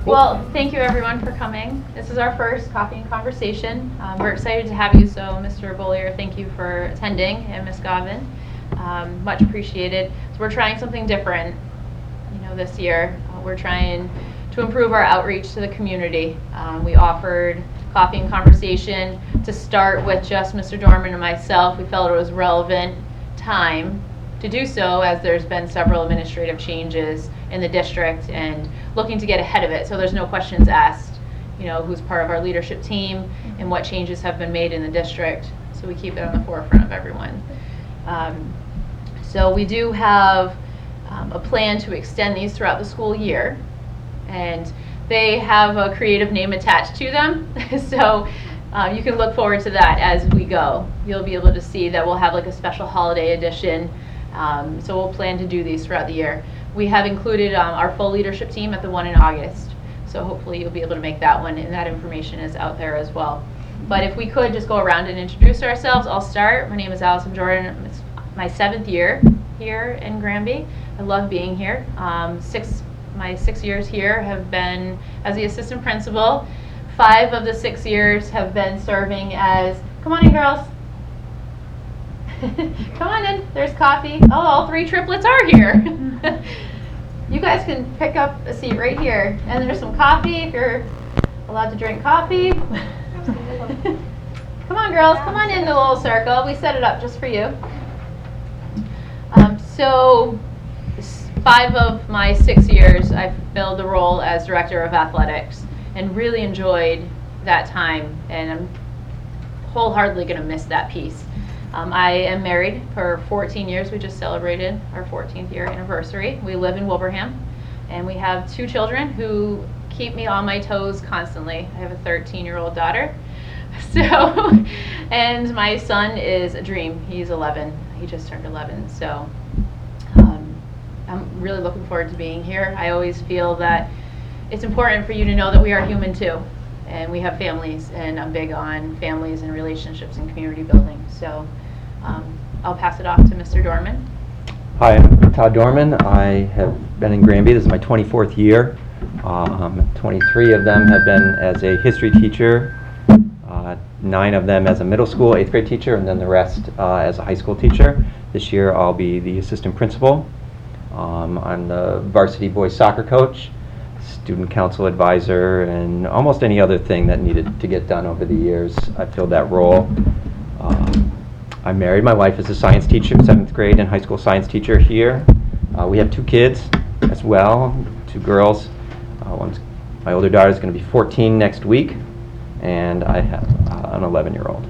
Well, thank you everyone for coming. This is our first coffee and conversation. We're excited to have you, so Mr. Bollier, thank you for attending, and Ms. Govin. Much appreciated. So we're trying something different, this year. We're trying to improve our outreach to the community. We offered coffee and conversation to start with just Mr. Dorman and myself. We felt it was relevant time to do so, as there's been several administrative changes in the district and looking to get ahead of it, so there's no questions asked, who's part of our leadership team and what changes have been made in the district, so we keep it on the forefront of everyone. So we do have a plan to extend these throughout the school year, and they have a creative name attached to them, so you can look forward to that as we go. You'll be able to see that we'll have like a special holiday edition, so we'll plan to do these throughout the year. We have included our full leadership team at the one in August, so hopefully you'll be able to make that one, and that information is out there as well. But if we could just go around and introduce ourselves, I'll start. My name is Allison Jordan. It's my 7th year here in Granby. I love being here. My 6 years here have been as the assistant principal. 5 of the 6 years have been serving as, come on in girls. Come on in, there's coffee. Oh, all 3 triplets are here. You guys can pick up a seat right here. And there's some coffee if you're allowed to drink coffee. Come on girls, come on in the little circle. We set it up just for you. So 5 of my 6 years I've filled the role as director of athletics and really enjoyed that time, and I'm wholeheartedly going to miss that piece. I am married for 14 years. We just celebrated our 14th year anniversary. We live in Wilbraham, and we have 2 children who keep me on my toes constantly. I have a 13-year-old daughter, and my son is a dream. He's 11. He just turned 11, so I'm really looking forward to being here. I always feel that it's important for you to know that we are human too, and we have families, and I'm big on families and relationships and community building. So I'll pass it off to Mr. Dorman. Hi, I'm Todd Dorman. I have been in Granby. This is my 24th year. 23 of them have been as a history teacher, 9 of them as a middle school 8th grade teacher, and then the rest as a high school teacher. This year I'll be the assistant principal. I'm the varsity boys soccer coach, student council advisor, and almost any other thing that needed to get done over the years. I filled that role. I'm married. My wife is a science teacher, 7th grade and high school science teacher here. We have 2 kids as well, 2 girls. My older daughter is going to be 14 next week, and I have an 11-year-old.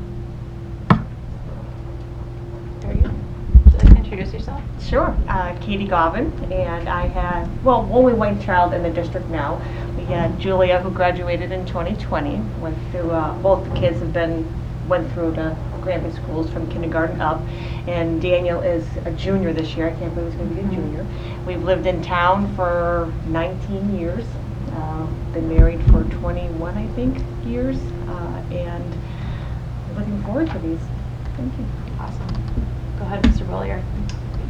There you go. Would you like to introduce yourself? Sure. Katie Govin, and I had, only one child in the district now. We had Julia, who graduated in 2020. Went through, both the kids went through the Granby schools from kindergarten up, and Daniel is a junior this year. I can't believe he's going to be a junior. We've lived in town for 19 years, been married for 21, I think, years, and looking forward to these. Thank you. Awesome. Go ahead, Mr. Bollier.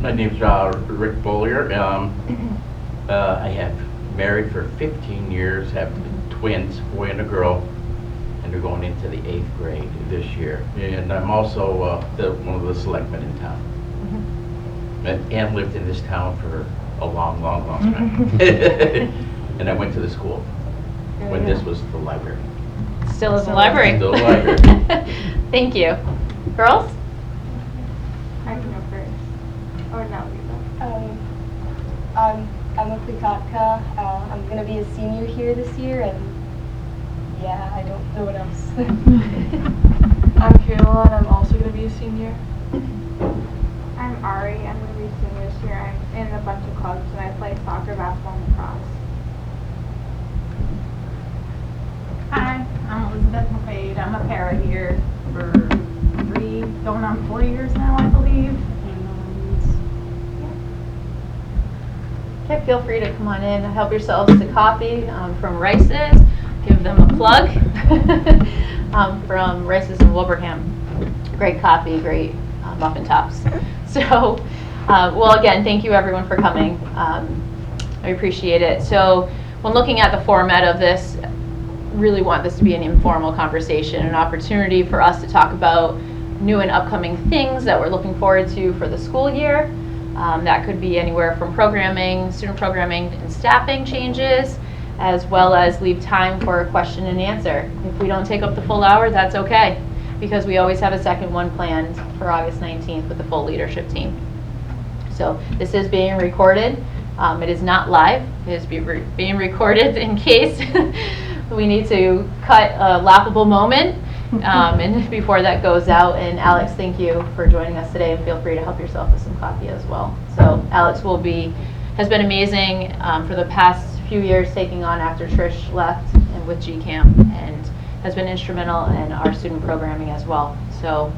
My name's Rick Bollier. I have married for 15 years, have twins, boy and a girl, and they're going into the 8th grade this year. And I'm also one of the selectmen in town. And lived in this town for a long time. And I went to the school when this was the library. Still is a library. Still a library. Thank you. Girls? I can go first. Or not, I'm Emma Klikatka. I'm going to be a senior here this year, and yeah, I don't know what else. I'm Kayla, and I'm also going to be a senior. I'm Ari. I'm going to be a senior this year. I'm in a bunch of clubs, and I play soccer, basketball, and lacrosse. Hi, I'm Elizabeth McQuaid. I'm a para here for 3, going on 4 years now, I believe. Okay, feel free to come on in and help yourselves to coffee from Rice's. Give them a plug from Rice's in Wilbraham. Great coffee, great muffin tops. So, well, again, thank you everyone for coming. I appreciate it. So when looking at the format of this, really want this to be an informal conversation, an opportunity for us to talk about new and upcoming things that we're looking forward to for the school year. That could be anywhere from programming, student programming, and staffing changes, as well as leave time for a question and answer. If we don't take up the full hour, that's okay, because we always have a second one planned for August 19th with the full leadership team. So this is being recorded. It is not live. It is being recorded in case we need to cut a laughable moment and before that goes out. And Alex, thank you for joining us today, and feel free to help yourself with some coffee as well. So Alex has been amazing for the past few years, taking on after Trish left and with GCAM, and has been instrumental in our student programming as well. So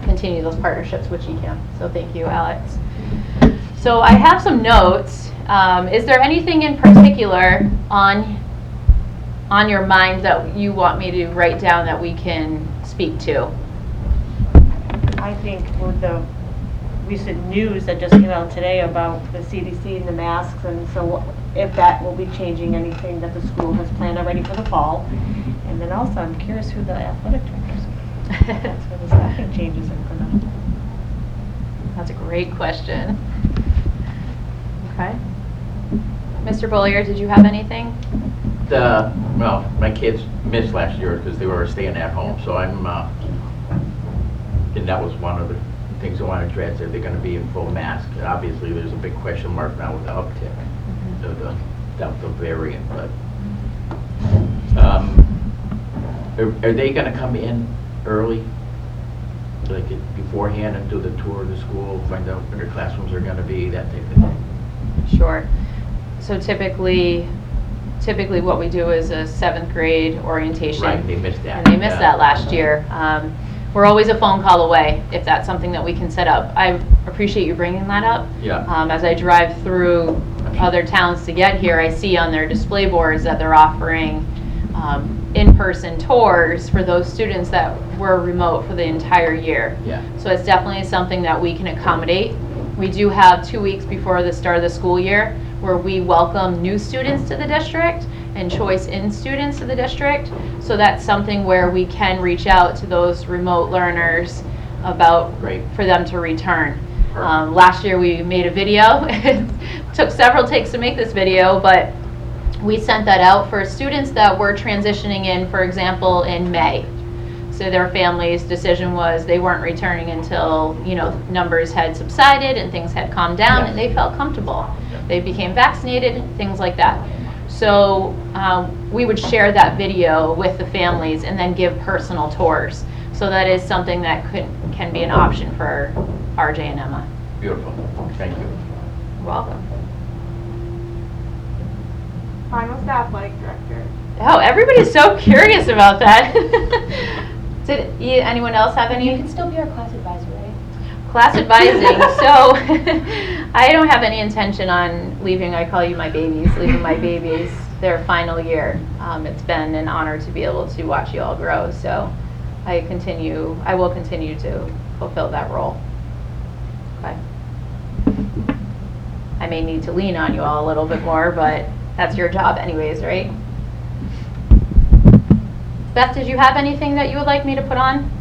continue those partnerships with GCAM. So thank you, Alex. So I have some notes. Is there anything in particular on your mind that you want me to write down that we can speak to? I think with the recent news that just came out today about the CDC and the masks, and so if that will be changing anything that the school has planned already for the fall. And then also, I'm curious who the athletic directors are. That's where the staffing changes are going to. That's a great question. Okay. Mr. Bollier, did you have anything? Well, my kids missed last year because they were staying at home, so and that was one of the things I wanted to address. Are they going to be in full mask? Obviously, there's a big question mark now with the uptick of the Delta variant, but are they going to come in early, like beforehand, and do the tour of the school, find out where their classrooms are going to be, that type of thing? Sure. So typically what we do is a 7th grade orientation. Right, they missed that. And they missed that last year. We're always a phone call away if that's something that we can set up. I appreciate you bringing that up. Yeah. As I drive through other towns to get here, I see on their display boards that they're offering in-person tours for those students that were remote for the entire year. Yeah. So it's definitely something that we can accommodate. We do have 2 weeks before the start of the school year where we welcome new students to the district and choice-in students to the district. So that's something where we can reach out to those remote learners about for them to return. Last year we made a video. It took several takes to make this video, but we sent that out for students that were transitioning in, for example, in May. So their family's decision was they weren't returning until, numbers had subsided and things had calmed down and they felt comfortable. They became vaccinated, things like that. So we would share that video with the families and then give personal tours. So that is something that can be an option for RJ and Emma. Beautiful. Thank you. You're welcome. Mine was the athletic director. Oh, everybody's so curious about that. Did anyone else have any? You can still be our class advisor, right? Class advising. So I don't have any intention on leaving. I call you my babies, leaving my babies their final year. It's been an honor to be able to watch you all grow. So I will continue to fulfill that role. Okay. I may need to lean on you all a little bit more, but that's your job anyways, right? Beth, did you have anything that you would like me to put on?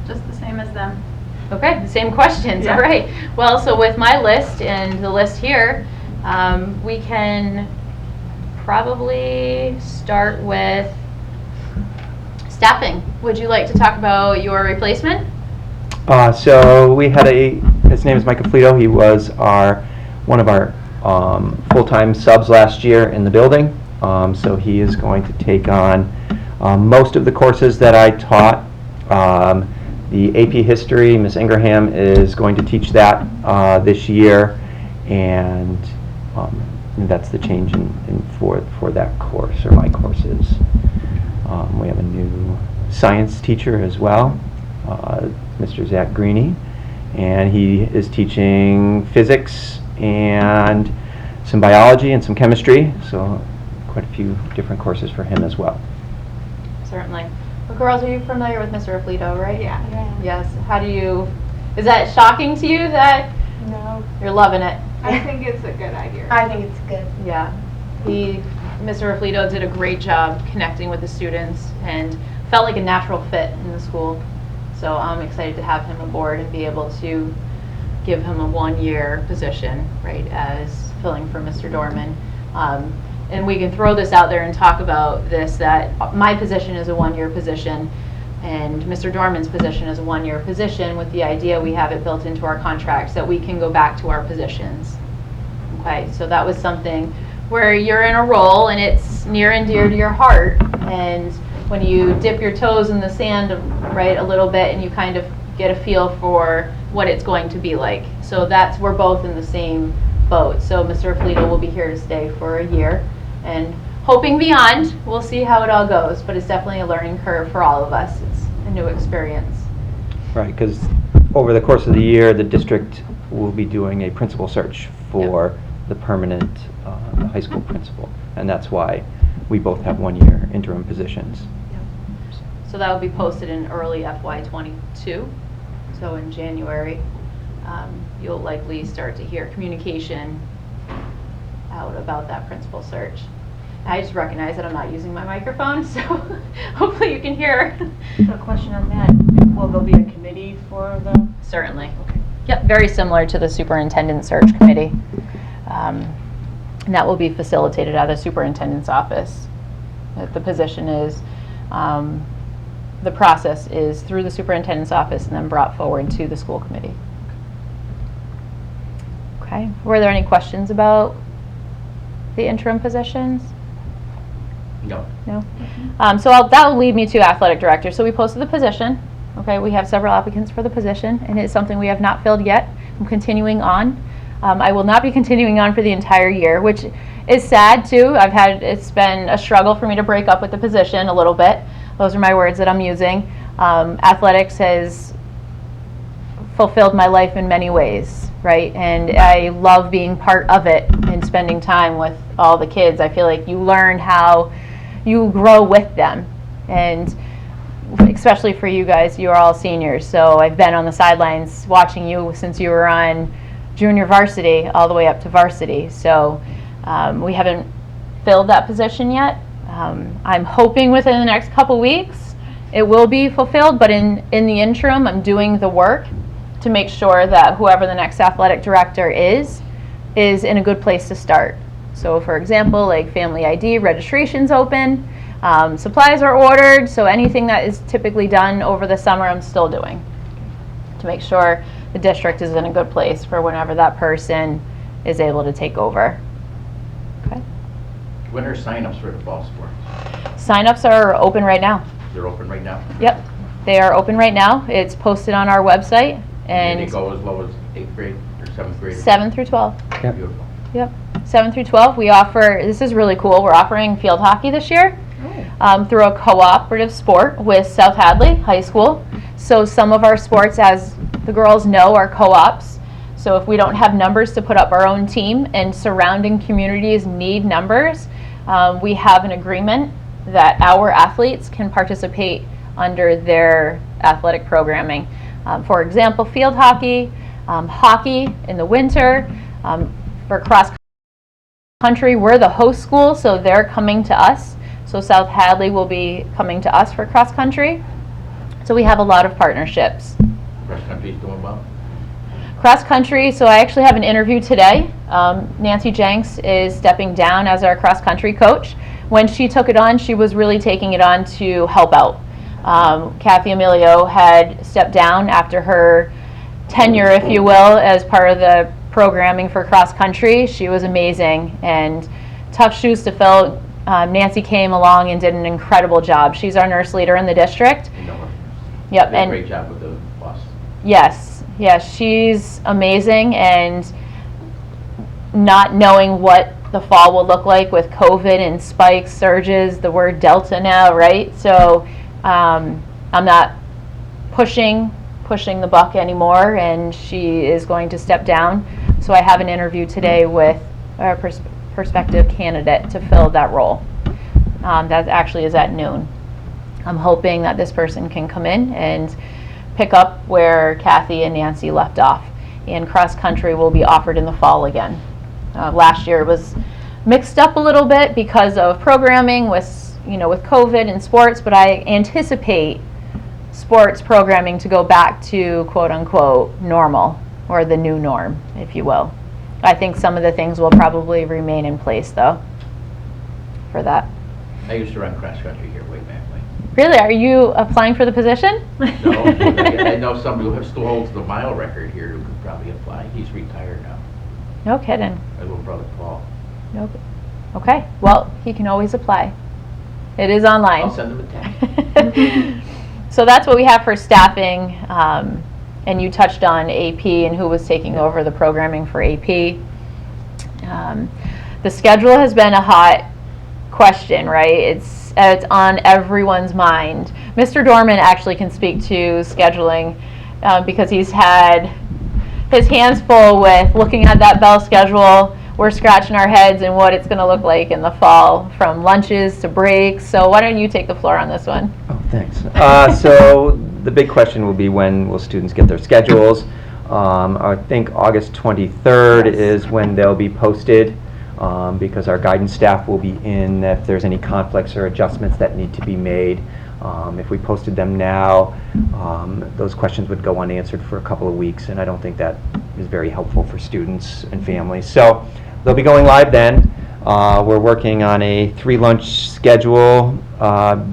Just the same as them. Okay, the same questions. Yeah. All right. Well, so with my list and the list here, we can probably start with staffing. Would you like to talk about your replacement? So we had his name is Mike Afflito. He was one of our full-time subs last year in the building. So he is going to take on most of the courses that I taught. The AP History, Ms. Ingraham is going to teach that this year, and that's the change for that course, or my courses. We have a new science teacher as well, Mr. Zach Greeny, and he is teaching physics and some biology and some chemistry, so quite a few different courses for him as well. Certainly. Well, girls, are you familiar with Mr. Afflito, right? Yeah. Yes. Is that shocking to you that No. you're loving it? I think it's a good idea. I think it's good. Yeah. Mr. Reflito did a great job connecting with the students and felt like a natural fit in the school. So I'm excited to have him aboard and be able to give him a one-year position, right, as filling for Mr. Dorman. And we can throw this out there and talk about this, that my position is a one-year position and Mr. Dorman's position is a one-year position, with the idea we have it built into our contracts that we can go back to our positions. Okay, so that was something where you're in a role and it's near and dear to your heart, and when you dip your toes in the sand, right, a little bit, and you kind of get a feel for what it's going to be like. So that's, we're both in the same boat. So Mr. Reflito will be here to stay for a year, and hoping beyond. We'll see how it all goes, but it's definitely a learning curve for all of us. It's a new experience. Right, because over the course of the year, the district will be doing a principal search for the permanent high school principal, and that's why we both have one-year interim positions. So that will be posted in early FY22. So in January, you'll likely start to hear communication out about that principal search. I just recognize that I'm not using my microphone, so hopefully you can hear. So a question on that, will there be a committee for the? Certainly. Okay. Yep, very similar to the superintendent search committee. And that will be facilitated out of the superintendent's office. The position is, the process is through the superintendent's office and then brought forward to the school committee. Okay, were there any questions about the interim positions? No. No? So that will lead me to athletic director. So we posted the position. Okay, we have several applicants for the position, and it's something we have not filled yet. I'm continuing on. I will not be continuing on for the entire year, which is sad too. It's been a struggle for me to break up with the position a little bit. Those are my words that I'm using. Athletics has fulfilled my life in many ways, right? And I love being part of it and spending time with all the kids. I feel like you learn how you grow with them. And especially for you guys, you are all seniors. So I've been on the sidelines watching you since you were on junior varsity all the way up to varsity. So we haven't filled that position yet. I'm hoping within the next couple weeks it will be fulfilled, but in the interim, I'm doing the work to make sure that whoever the next athletic director is in a good place to start. So for example, like family ID, registration's open, supplies are ordered, so anything that is typically done over the summer I'm still doing to make sure the district is in a good place for whenever that person is able to take over. Okay. When are sign-ups for the fall sports? Sign-ups are open right now. They're open right now? Yep, they are open right now. It's posted on our website. And they go as low as 8th grade or 7th grade? 7 through 12. Yep. Beautiful. Yep, 7 through 12. We offer, this is really cool, we're offering field hockey this year through a cooperative sport with South Hadley High School. So some of our sports, as the girls know, are co-ops. So if we don't have numbers to put up our own team and surrounding communities need numbers, we have an agreement that our athletes can participate under their athletic programming. For example, field hockey, hockey in the winter. For cross country, we're the host school, so they're coming to us. So South Hadley will be coming to us for cross country. So we have a lot of partnerships. Cross country's doing well? Cross country, so I actually have an interview today. Nancy Jenks is stepping down as our cross country coach. When she took it on, she was really taking it on to help out. Kathy Emilio had stepped down after her tenure, if you will, as part of the programming for cross country. She was amazing and tough shoes to fill. Nancy came along and did an incredible job. She's our nurse leader in the district. You know her. Yep, Did a and great job with the bus. yes, she's amazing, and not knowing what the fall will look like with COVID and spikes, surges, the word Delta now, right? So I'm not pushing the buck anymore, and she is going to step down. So I have an interview today with a prospective candidate to fill that role. That actually is at noon. I'm hoping that this person can come in and pick up where Kathy and Nancy left off. And cross country will be offered in the fall again. Last year was mixed up a little bit because of programming with, with COVID and sports, but I anticipate sports programming to go back to quote-unquote normal, or the new norm, if you will. I think some of the things will probably remain in place, though, for that. I used to run cross-country here way back when. Really? Are you applying for the position? No, I know somebody who still holds the mile record here who could probably apply. He's retired now. No kidding. My little brother Paul. No. Okay. Well, he can always apply. It is online. I'll send him a text. So that's what we have for staffing. And you touched on AP and who was taking over the programming for AP. The schedule has been a hot question, right? It's on everyone's mind. Mr. Dorman actually can speak to scheduling because he's had his hands full with looking at that Bell schedule. We're scratching our heads and what it's going to look like in the fall, from lunches to breaks. So why don't you take the floor on this one? Oh, thanks. So the big question will be, when will students get their schedules? I think August 23rd is when they'll be posted, because our guidance staff will be in if there's any conflicts or adjustments that need to be made. If we posted them now, those questions would go unanswered for a couple of weeks, and I don't think that is very helpful for students and families. So they'll be going live then. We're working on a 3 lunch schedule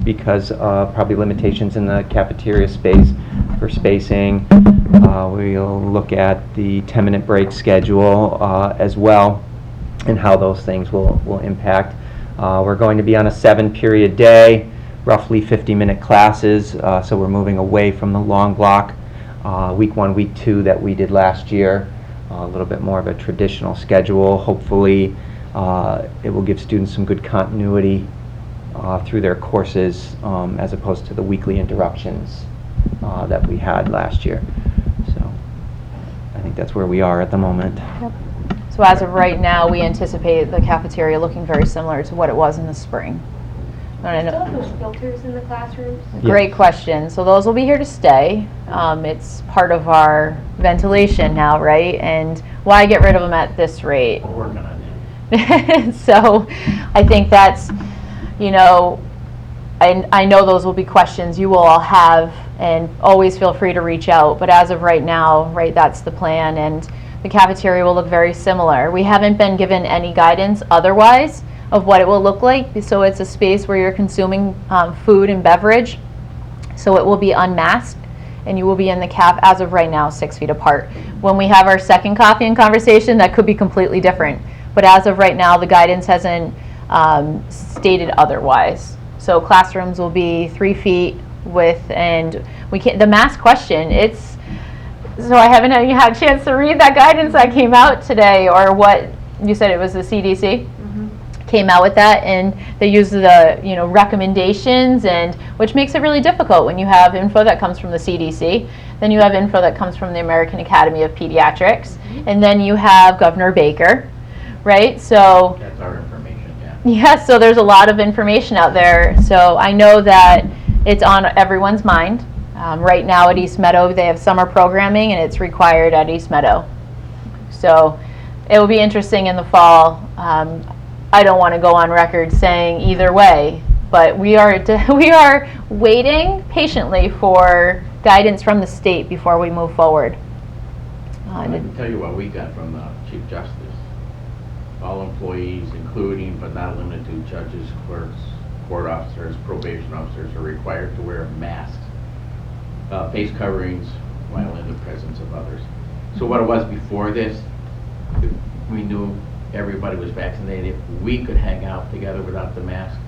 because of probably limitations in the cafeteria space for spacing. We'll look at the 10-minute break schedule as well, and how those things will impact. We're going to be on a 7-period day, roughly 50-minute classes, so we're moving away from the long block week 1, week 2 that we did last year. A little bit more of a traditional schedule. Hopefully it will give students some good continuity through their courses, as opposed to the weekly interruptions that we had last year. So I think that's where we are at the moment. Yep. So as of right now, we anticipate the cafeteria looking very similar to what it was in the spring. I Still have those filters in the classrooms? Great question. So those will be here to stay. It's part of our ventilation now, right? And why get rid of them at this rate? We're working on it. So I think that's, I know those will be questions you will all have, and always feel free to reach out. But as of right now, right, that's the plan, and the cafeteria will look very similar. We haven't been given any guidance otherwise of what it will look like. So it's a space where you're consuming food and beverage. So it will be unmasked, and you will be in the caf, as of right now, 6 feet apart. When we have our second coffee and conversation, that could be completely different. But as of right now, the guidance hasn't stated otherwise. So classrooms will be 3 feet width, and we can't, the mask question, so I haven't even had a chance to read that guidance that came out today, or what you said it was the CDC? Came out with that, and they use the recommendations, and which makes it really difficult when you have info that comes from the CDC, then you have info that comes from the American Academy of Pediatrics, and then you have Governor Baker, right? So That's our information, yeah. yes, so there's a lot of information out there. So I know that it's on everyone's mind. Right now at East Meadow, they have summer programming, and it's required at East Meadow. So it will be interesting in the fall. I don't want to go on record saying either way, but we are waiting patiently for guidance from the state before we move forward. I can tell you what we got from the Chief Justice. All employees, including but not limited to judges, clerks, court officers, probation officers, are required to wear masks, face coverings, while in the presence of others. So what it was before this, we knew everybody was vaccinated. We could hang out together without the mask.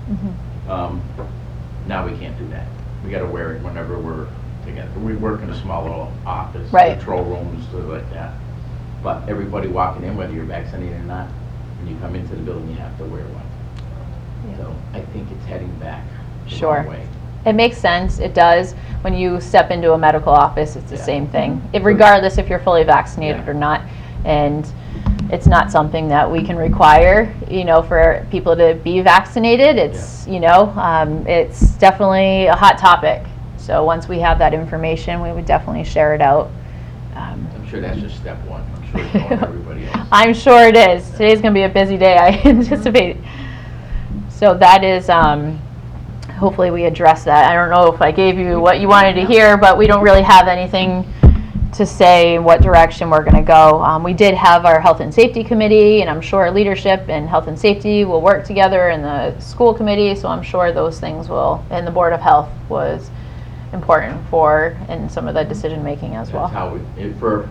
Now we can't do that. We got to wear it whenever we're together. We work in a small little office, right. Control rooms, stuff like that. But everybody walking in, whether you're vaccinated or not, when you come into the building, you have to wear one. Yeah. So I think it's heading back the wrong way. It makes sense. It does. When you step into a medical office, it's the same thing, regardless if you're fully vaccinated or not. And it's not something that we can require, for people to be vaccinated. It's, it's definitely a hot topic. So once we have that information, we would definitely share it out. I'm sure that's just step one. I'm sure it's going to everybody else. I'm sure it is. Today's going to be a busy day, I anticipate. So that is, hopefully we address that. I don't know if I gave you what you wanted to hear, but we don't really have anything to say what direction we're going to go. We did have our health and safety committee, and I'm sure leadership and health and safety will work together in the school committee, so I'm sure those things will, and the Board of Health was important for in some of the decision making as well. That's how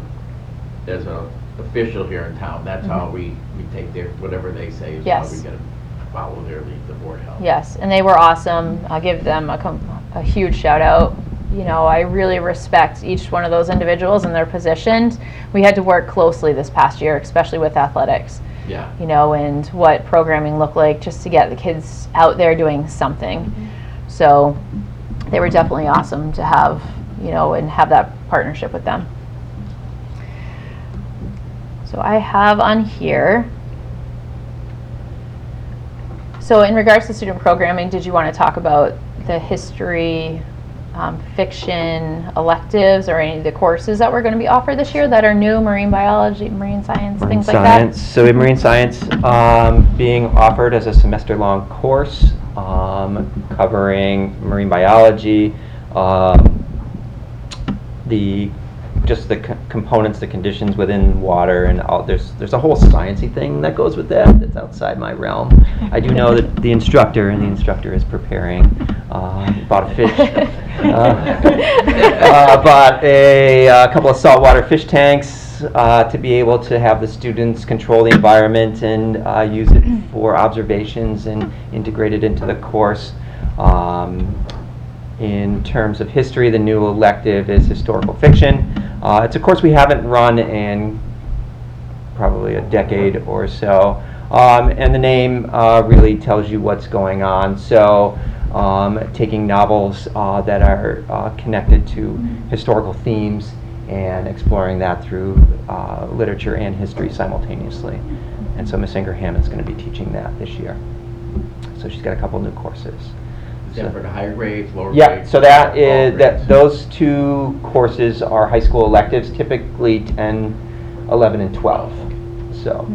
as an official here in town, that's how we take whatever they say is how we got to follow their lead, the Board of Health. Yes, and they were awesome. I'll give them a huge shout out. You know, I really respect each one of those individuals and their positions. We had to work closely this past year, especially with athletics. Yeah. You know, and what programming looked like just to get the kids out there doing something. So they were definitely awesome to have, you know, and have that partnership with them. So I have on here, so in regards to student programming, did you want to talk about the history, fiction electives, or any of the courses that were going to be offered this year that are new? Marine biology, marine science, things like that? So in marine science, being offered as a semester-long course, covering marine biology, just the components, the conditions within water, and all. There's a whole sciencey thing that goes with that's outside my realm. I do know that the instructor is preparing, bought a fish, bought a couple of saltwater fish tanks to be able to have the students control the environment and use it for observations and integrate it into the course. In terms of history, the new elective is historical fiction. It's a course we haven't run in probably a decade or so. And the name really tells you what's going on. So taking novels that are connected to historical themes and exploring that through literature and history simultaneously. And so Miss Ingraham is going to be teaching that this year. So she's got a couple new courses. Is that for the higher grades, lower Yeah, grades? so those two courses are high school electives, typically 10, 11, and 12. So,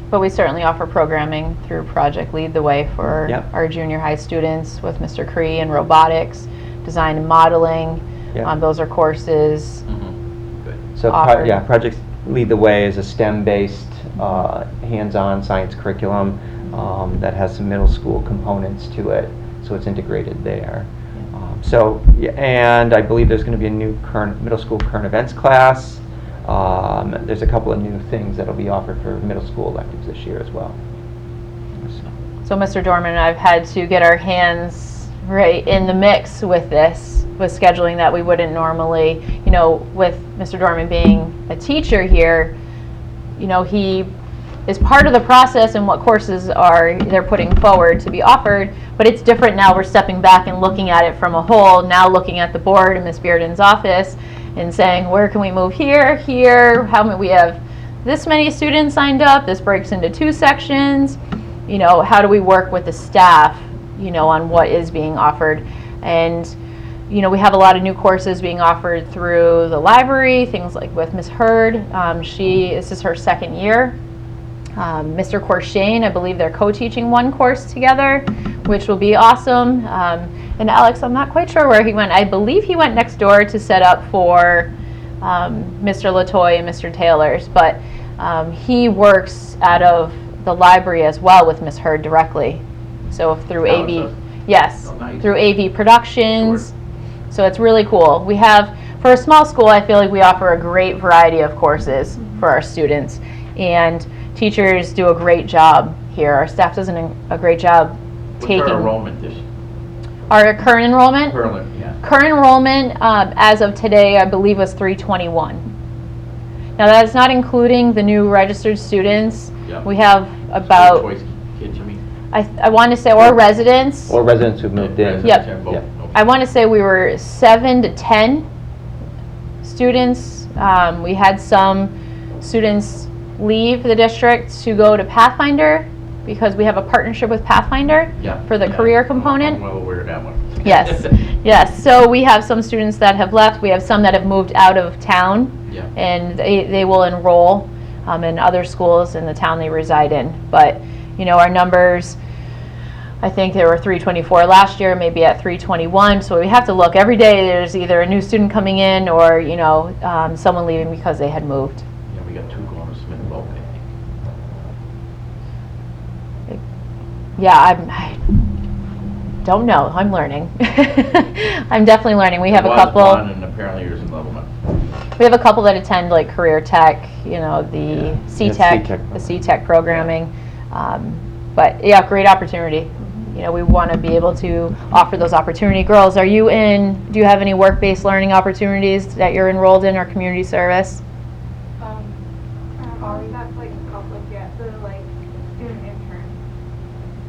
But we certainly offer programming through Project Lead the Way for Yep. our junior high students with Mr. Cree and robotics, design and modeling. Yeah. Those are courses. Good. so offered. Project Lead the Way is a STEM-based, hands-on science curriculum that has some middle school components to it. So it's integrated there. And I believe there's going to be a new middle school current events class. There's a couple of new things that will be offered for middle school electives this year as well. So Mr. Dorman and I've had to get our hands right in the mix with this, with scheduling that we wouldn't normally, you know, with Mr. Dorman being a teacher here, you know, he is part of the process and what courses they're putting forward to be offered, but it's different now. We're stepping back and looking at it from a whole, now looking at the board in Ms. Bearden's office and saying, where can we move here, how many, we have this many students signed up, this breaks into 2 sections, you know, how do we work with the staff, you know, on what is being offered. And you know, we have a lot of new courses being offered through the library, things like with Ms. Hurd. This is her 2nd year. Mr. Corshane, I believe they're co-teaching one course together, which will be awesome. And Alex, I'm not quite sure where he went. I believe he went next door to set up for Mr. Latoy and Mr. Taylor's, but he works out of the library as well with Ms. Hurd directly. So through AV, yes, nice. through AV Productions. Sure. So it's really cool. We have, for a small school, I feel like we offer a great variety of courses for our students. And teachers do a great job here. Our staff does a great job taking. What's our enrollment this year? Our current enrollment? Current enrollment, as of today, I believe was 321. Now that is not including the new registered students. Yep. We have about, Choice kids, you mean? I want to say, or residents. Or residents who've moved in. Yep. Yeah, both. Yep. Okay. I want to say we were 7 to 10 students. We had some students leave the district to go to Pathfinder because we have a partnership with Pathfinder for the career component. I'm well aware of that one. Yes, yes. So we have some students that have left. We have some that have moved out of town Yeah. And they will enroll in other schools in the town they reside in. But, you know, our numbers, I think there were 324 last year, maybe at 321. So we have to look every day. There's either a new student coming in or, you know, someone leaving because they had moved. Yeah, we got 2 going to Smith Voc, I think. Yeah, I don't know. I'm learning. I'm definitely learning. We have a couple. One, and apparently yours in Levelman. We have a couple that attend like career tech, you know, the C-Tech, C-Tech. the C-Tech programming. But yeah, great opportunity. You know, we want to be able to offer those opportunity. Girls, do you have any work-based learning opportunities that you're enrolled in or community service? That's like a couple of the like student intern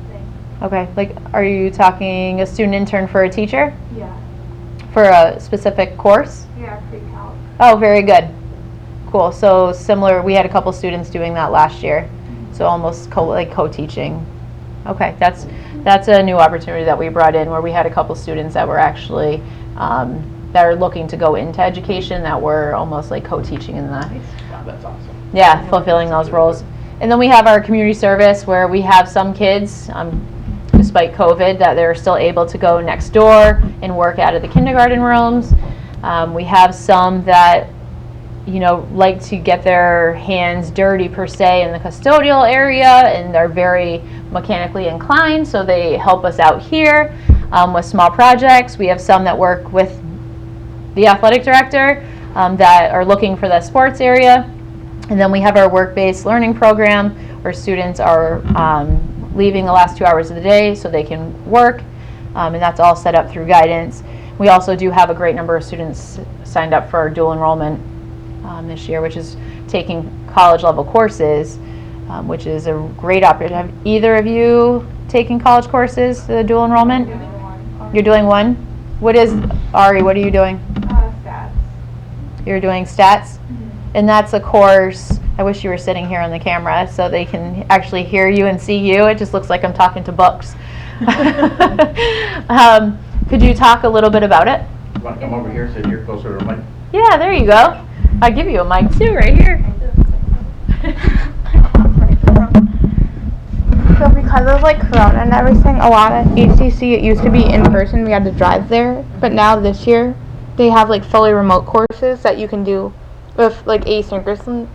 thing. Okay, like are you talking a student intern for a teacher? Yeah. For a specific course? Yeah, pre-calc. Oh, very good. Cool. So similar, we had a couple students doing that last year. So almost co-teaching. Okay, that's a new opportunity that we brought in where we had a couple students that were actually that are looking to go into education that were almost like co-teaching in that. Wow, that's awesome. Yeah, fulfilling those roles. And then we have our community service where we have some kids, despite COVID, that they're still able to go next door and work out of the kindergarten rooms. We have some that, you know, like to get their hands dirty per se in the custodial area, and they're very mechanically inclined, so they help us out here with small projects. We have some that work with the athletic director that are looking for the sports area. And then we have our work-based learning program where students are leaving the last 2 hours of the day so they can work, and that's all set up through guidance. We also do have a great number of students signed up for our dual enrollment this year, which is taking college level courses, which is a great opportunity. Have either of you taken college courses, the dual enrollment? You're doing one? What is, Ari, what are you doing? Stats. You're doing stats? And that's a course, I wish you were sitting here on the camera so they can actually hear you and see you. It just looks like I'm talking to books. Could you talk a little bit about it? You want to come over here, sit here closer to the mic? Yeah, there you go. I'll give you a mic too, right here. So because of like Corona and everything, a lot of HCC, it used to be in person, we had to drive there, but now this year they have like fully remote courses that you can do with like asynchronously.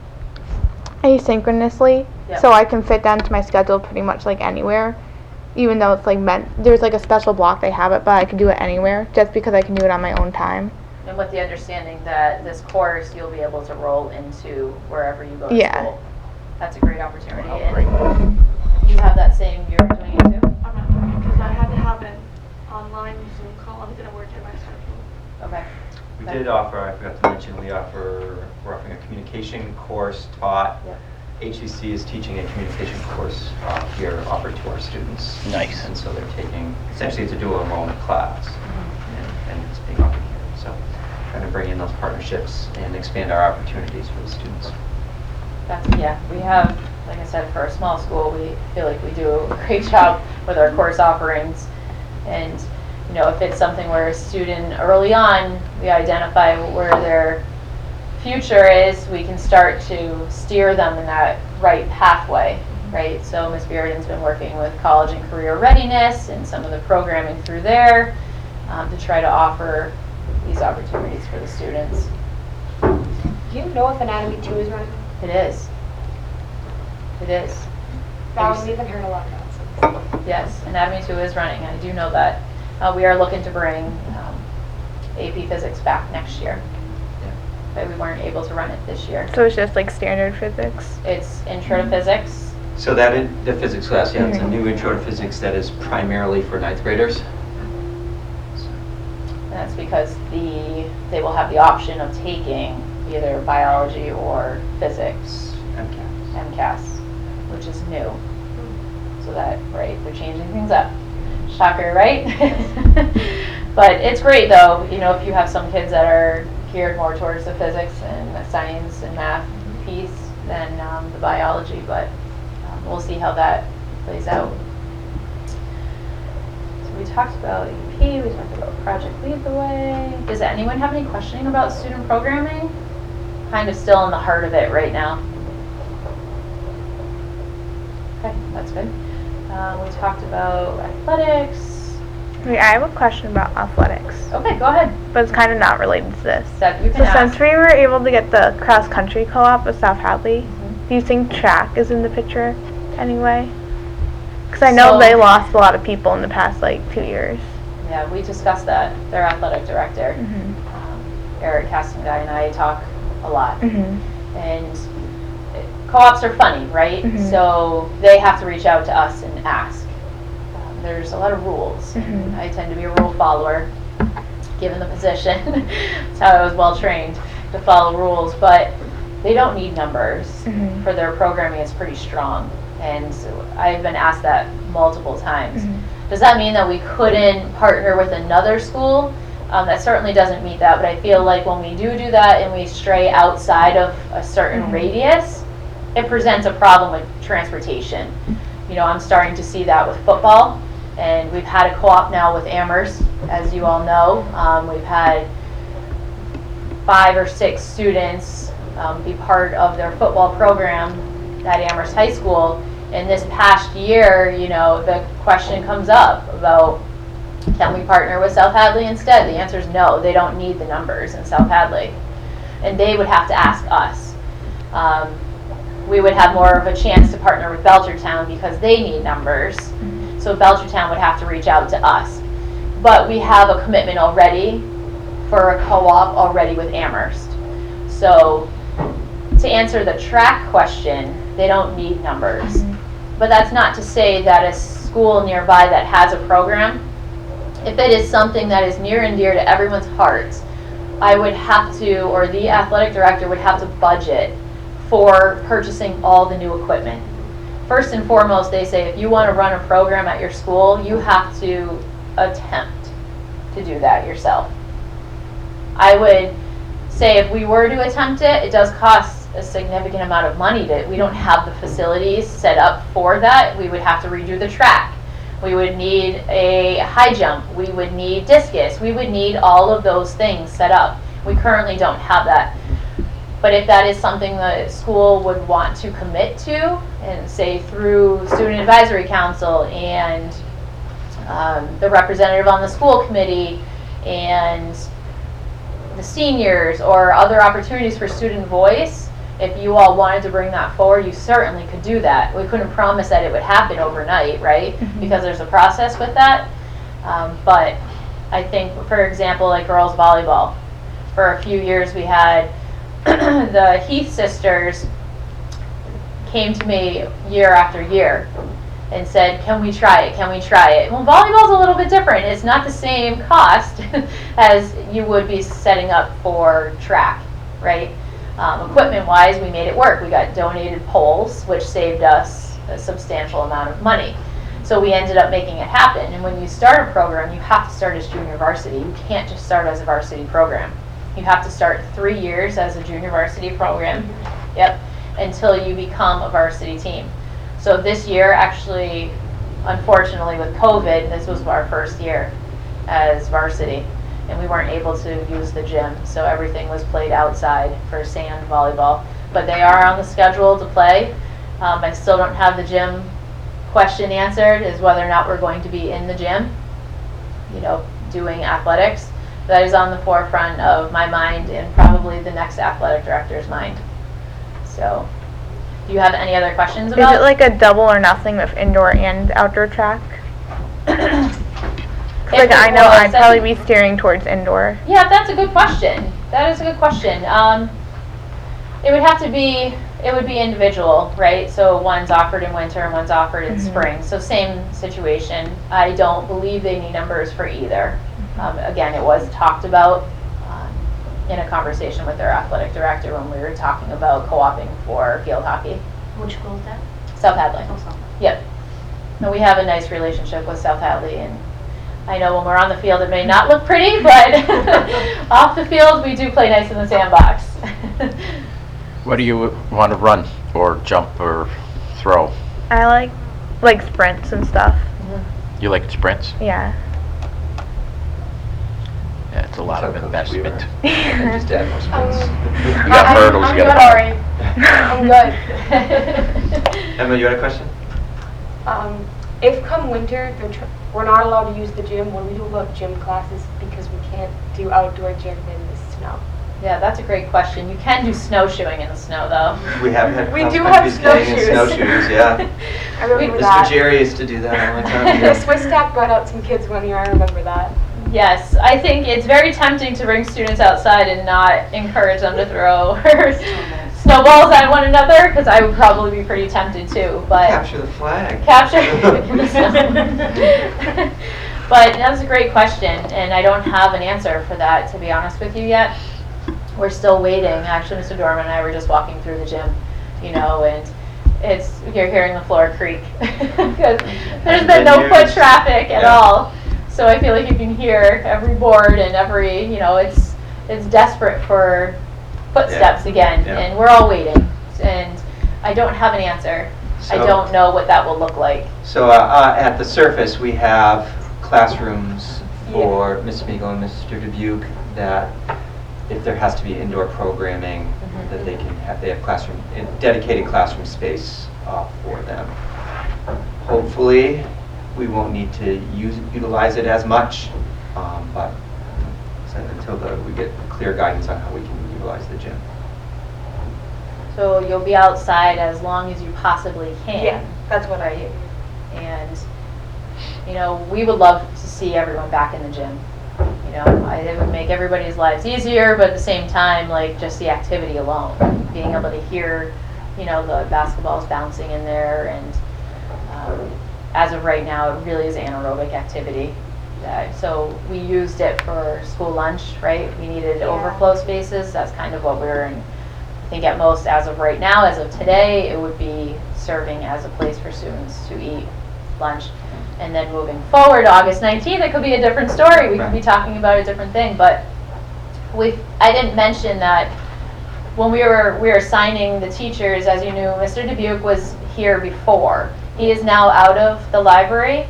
Yep. So I can fit that into my schedule pretty much like anywhere, even though it's like there's like a special block they have it, but I can do it anywhere just because I can do it on my own time. And with the understanding that this course you'll be able to roll into wherever you go to Yeah. school. That's a great opportunity. Oh, And great. you have that same, you're doing it too? I'm not doing it because I had to have an online Zoom call. I'm going to work in my schedule. Okay. We did offer, I forgot to mention, we're offering a communication course taught. Yep. HCC is teaching a communication course here offered to our students. Nice. And so they're taking, essentially it's a dual enrollment class, and it's being offered here. So trying to bring in those partnerships and expand our opportunities for the students. Yeah, we have, like I said, for a small school, we feel like we do a great job with our course offerings. And, you know, if it's something where a student early on, we identify where their future is, we can start to steer them in that right pathway, right? So Ms. Bearden's been working with college and career readiness and some of the programming through there to try to offer these opportunities for the students. Do you know if Anatomy 2 is running? It is. It is. That one, we haven't heard a lot about it. Yes, Anatomy 2 is running. I do know that. We are looking to bring AP Physics back next year. But we weren't able to run it this year. So it's just like standard physics. It's Intro to Physics. So that the physics class, yeah, it's a new intro to physics that is primarily for 9th graders. And that's because they will have the option of taking either biology or physics, MCAS, which is new. So that, right, they're changing things up. Shocker, right? But it's great though, you know, if you have some kids that are geared more towards the physics and the science and math piece than the biology, but we'll see how that plays out. So we talked about AP, we talked about Project Lead the Way. Does anyone have any questioning about student programming? kind of still in the heart of it right now. Okay, that's good. We talked about athletics. Wait, I have a question about athletics, Okay, go ahead. but it's kind of not related to this. Seth, you So can ask. since we were able to get the cross-country co-op with South Hadley, Mm-hmm. do you think track is in the picture anyway? Because I know So- they lost a lot of people in the past, like, 2 years. Yeah, we discussed that. Their athletic director, Eric Castanguy, and I talk a lot. And co-ops are funny, right? So they have to reach out to us and ask. There's a lot of rules. I tend to be a rule follower, given the position. That's how I was well trained to follow rules. But they don't need numbers for their programming. It's pretty strong. And so I've been asked that multiple times. Does that mean that we couldn't partner with another school? That certainly doesn't mean that, but I feel like when we do that and we stray outside of a certain radius, it presents a problem with transportation. You know, I'm starting to see that with football, and we've had a co-op now with Amherst, as you all know. We've had 5 or 6 students be part of their football program at Amherst High School. And this past year, you know, the question comes up about, can we partner with South Hadley instead? The answer is no. They don't need the numbers in South Hadley. And they would have to ask us. We would have more of a chance to partner with Belchertown because they need numbers. So Belchertown would have to reach out to us. But we have a commitment already for a co-op already with Amherst. So to answer the track question, they don't need numbers. But that's not to say that a school nearby that has a program, if it is something that is near and dear to everyone's hearts, I would have to, or the athletic director would have to budget for purchasing all the new equipment. First and foremost, they say if you want to run a program at your school, you have to attempt to do that yourself. I would say if we were to attempt it, it does cost a significant amount of money. We don't have the facilities set up for that. We would have to redo the track. We would need a high jump. We would need discus. We would need all of those things set up. We currently don't have that. But if that is something the school would want to commit to, and say through Student Advisory Council and the representative on the school committee and the seniors or other opportunities for student voice, if you all wanted to bring that forward, you certainly could do that. We couldn't promise that it would happen overnight, right? Because there's a process with that. But I think, for example, like girls volleyball, for a few years we had the Heath sisters came to me year after year and said, can we try it? Can we try it? Well, volleyball's a little bit different. It's not the same cost as you would be setting up for track, right? Equipment-wise, we made it work. We got donated poles, which saved us a substantial amount of money. So we ended up making it happen. And when you start a program, you have to start as junior varsity. You can't just start as a varsity program. You have to start 3 years as a junior varsity program, until you become a varsity team. So this year, actually, unfortunately with COVID, this was our first year as varsity. And we weren't able to use the gym, so everything was played outside for sand volleyball. But they are on the schedule to play. I still don't have the gym question answered, is whether or not we're going to be in the gym, you know, doing athletics. That is on the forefront of my mind and probably the next athletic director's mind. So, do you have any other questions about? Is it like a double or nothing with indoor and outdoor track? Like I know I'd probably be steering towards indoor. Yeah, that's a good question. That is a good question. It would have to be, it would be individual, right? So one's offered in winter and one's offered in spring. So same situation. I don't believe they need numbers for either. Again, it was talked about in a conversation with their athletic director when we were talking about co-oping for field hockey. Which school is that? South Hadley. Oh, South. Yep. And we have a nice relationship with South Hadley, and I know when we're on the field it may not look pretty, but off the field we do play nice in the sandbox. What do you want to run or jump or throw? I like sprints and stuff. You like sprints? Yeah. Yeah, it's a lot of investment. Just add more space. You got hurdles, you got Ari. I'm good. Emma, you had a question? If come winter, we're not allowed to use the gym, what do we do about gym classes because we can't do outdoor gym in the snow? Yeah, that's a great question. You can do snowshoeing in the snow, though. We have had We do cross-country have skiing and snowshoes. snowshoes, yeah. I remember Mr. that. Jerry used to do that all the time. The yeah. Swiss Stack brought out some kids one year, I remember that. Yes, I think it's very tempting to bring students outside and not encourage them to throw snowballs at one another, because I would probably be pretty tempted too. But Capture the flag. capture. But that's a great question, and I don't have an answer for that, to be honest with you, yet. We're still waiting. Actually, Mr. Dorman and I were just walking through the gym, and you're hearing the floor creak because there's been no foot traffic at all. So I feel like you can hear every board and every, it's desperate for footsteps again, and we're all waiting. And I don't have an answer. I don't know what that will look like. So at the surface, we have classrooms for Ms. Spiegel and Mr. Dubuque that if there has to be indoor programming, that they have dedicated classroom space for them. Hopefully, we won't need to utilize it as much, but until we get clear guidance on how we can utilize the gym. So you'll be outside as long as you possibly can. Yeah, that's what I do. And, we would love to see everyone back in the gym. It would make everybody's lives easier, but at the same time, just the activity alone, being able to hear, the basketballs bouncing in there, and as of right now, it really is anaerobic activity. So we used it for school lunch, right? We needed overflow spaces. That's kind of what we're in. I think at most, as of right now, as of today, it would be serving as a place for students to eat lunch. And then moving forward, August 19th, it could be a different story. We could be talking about a different thing. But I didn't mention that when we were assigning the teachers, as you knew, Mr. Dubuque was here before. He is now out of the library,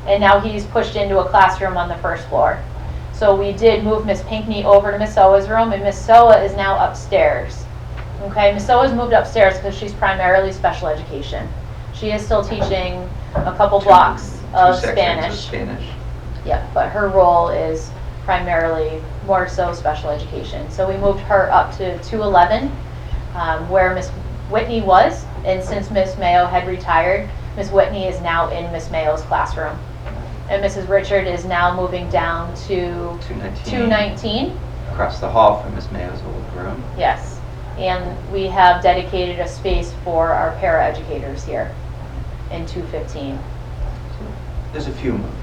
and now he's pushed into a classroom on the first floor. So we did move Miss Pinkney over to Miss Soa's room, and Miss Soa is now upstairs. Okay, Miss Soa's moved upstairs because she's primarily special education. She is still teaching a couple blocks of Spanish. Yeah, but her role is primarily more so special education. So we moved her up to 211, where Miss Whitney was, and since Miss Mayo had retired, Miss Whitney is now in Miss Mayo's classroom. And Mrs. Richard is now moving down to 219. Across the hall from Miss Mayo's old room. Yes, and we have dedicated a space for our para-educators here in 215. There's a few moves.